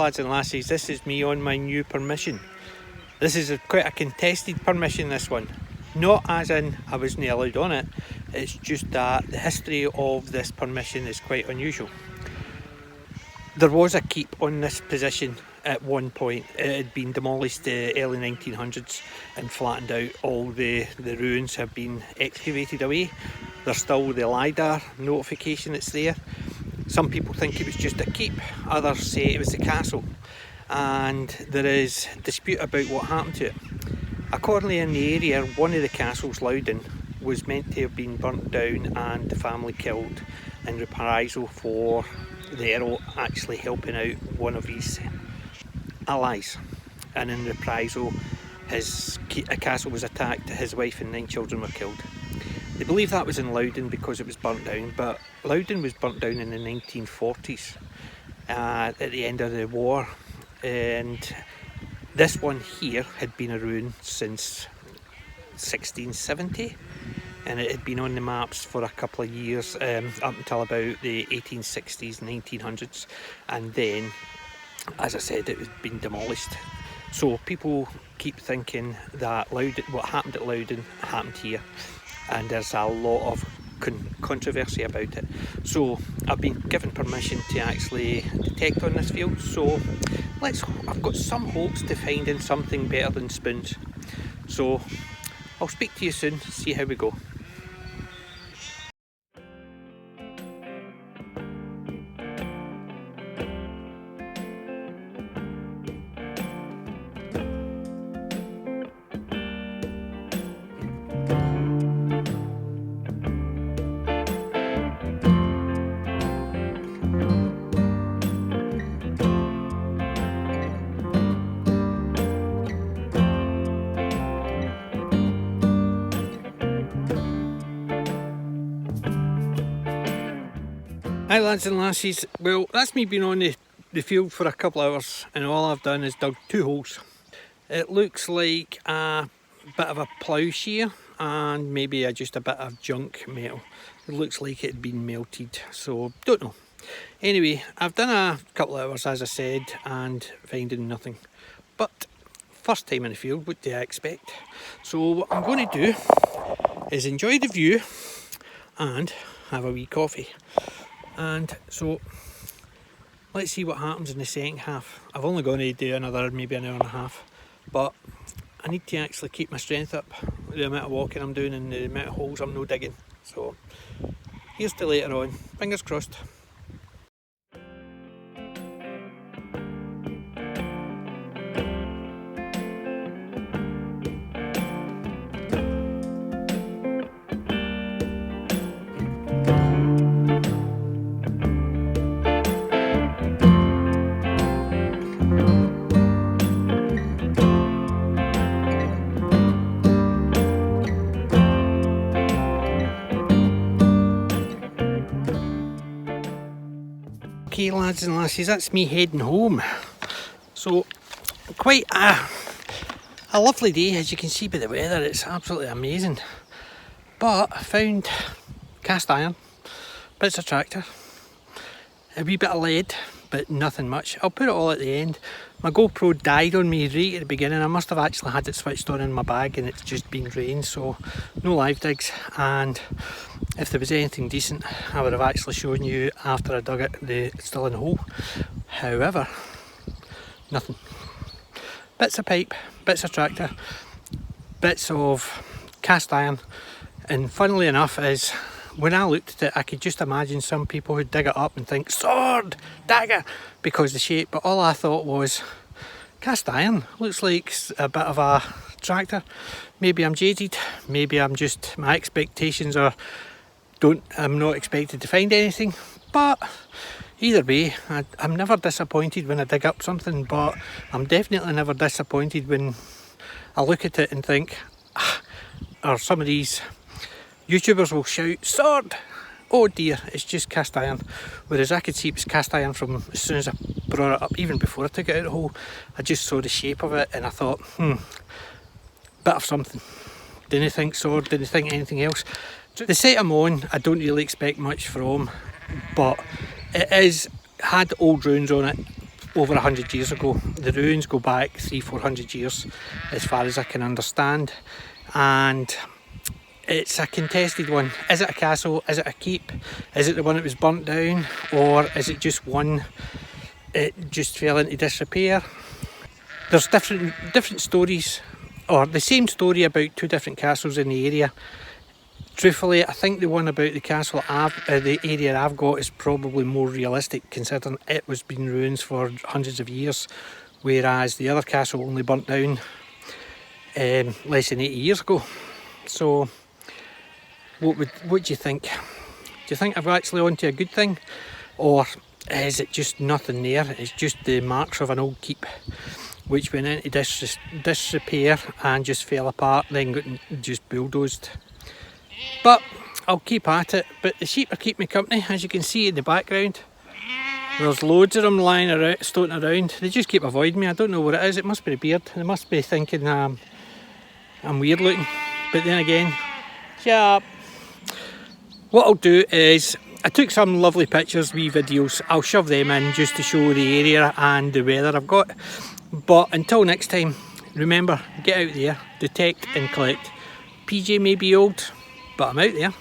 lads and lassies, this is me on my new permission. This is quite a contested permission, this one. Not as in I wasn't allowed on it, it's just that the history of this permission is quite unusual. There was a keep on this position at one point. It had been demolished the early 1900s and flattened out. All the ruins have been excavated away. There's still the LiDAR notification that's there. Some people think it was just a keep, others say it was the castle, and there is dispute about what happened to it. Accordingly, in the area, one of the castles, Loudon, was meant to have been burnt down and the family killed in reprisal for the Earl actually helping out one of his allies, and in reprisal a castle was attacked, his wife and 9 children were killed. They believe that was in Loudon because it was burnt down, but Loudon was burnt down in the 1940s at the end of the war, and this one here had been a ruin since 1670, and it had been on the maps for a couple of years, up until about the 1860s, 1900s, and then, as I said, it had been demolished. So people keep thinking that what happened at Loudon happened here, and there's a lot of controversy about it. So I've been given permission to actually detect on this field, so I've got some hopes to finding something better than spoons. So I'll speak to you soon, see how we go. Hi lads and lassies, well that's me being on the field for a couple of hours, and all I've done is dug 2 holes. It looks like a bit of a ploughshare and maybe just a bit of junk metal. It looks like it had been melted, so don't know. Anyway, I've done a couple of hours as I said and finding nothing. But first time in the field, what do I expect? So what I'm going to do is enjoy the view and have a wee coffee. And so let's see what happens in the second half. I've only going to do another maybe an hour and a half, but I need to actually keep my strength up, the amount of walking I'm doing and the amount of holes I'm no digging. So here's to later on, fingers crossed. Okay lads and lassies, that's me heading home. So quite a lovely day, as you can see by the weather, it's absolutely amazing. But I found cast iron, bits of tractor, a wee bit of lead, but nothing much. I'll put it all at the end. My GoPro died on me right at the beginning. I must have actually had it switched on in my bag and it's just been rain, so no live digs. And if there was anything decent, I would have actually shown you after I dug it, it's still in the hole. However, nothing. Bits of pipe, bits of tractor, bits of cast iron, and funnily enough is, when I looked at it, I could just imagine some people who'd dig it up and think, sword, dagger, because the shape, but all I thought was, cast iron, looks like a bit of a tractor. Maybe I'm jaded, maybe my expectations are, I'm not expected to find anything, but either way, I'm never disappointed when I dig up something, but I'm definitely never disappointed when I look at it and think, or some of these YouTubers will shout, sword! Oh dear, it's just cast iron. Whereas I could see it was cast iron from as soon as I brought it up, even before I took it out of the hole. I just saw the shape of it and I thought, bit of something. Didn't think sword, didn't think anything else. The set I'm on, I don't really expect much from, but it had old runes on it, over 100 years ago. The ruins go back 300-400 years as far as I can understand, and it's a contested one. Is it a castle? Is it a keep? Is it the one that was burnt down? Or is it just one? It just fell into disrepair. There's different stories, or the same story about two different castles in the area. Truthfully, I think the one about the castle, the area I've got, is probably more realistic, considering it was been ruins for hundreds of years, whereas the other castle only burnt down less than 80 years ago. So, what do you think? Do you think I've actually onto a good thing, or is it just nothing there? It's just the marks of an old keep, which went into disrepair and just fell apart, then got just bulldozed. But I'll keep at it. But the sheep are keeping me company, as you can see in the background. There's loads of them lying around, stoating around. They just keep avoiding me. I don't know what it is. It must be the beard. They must be thinking I'm weird looking. But then again, shut up. What I'll do is, I took some lovely pictures, wee videos. I'll shove them in just to show the area and the weather I've got. But until next time, remember, get out there, detect and collect. PJ may be old, but I'm out there.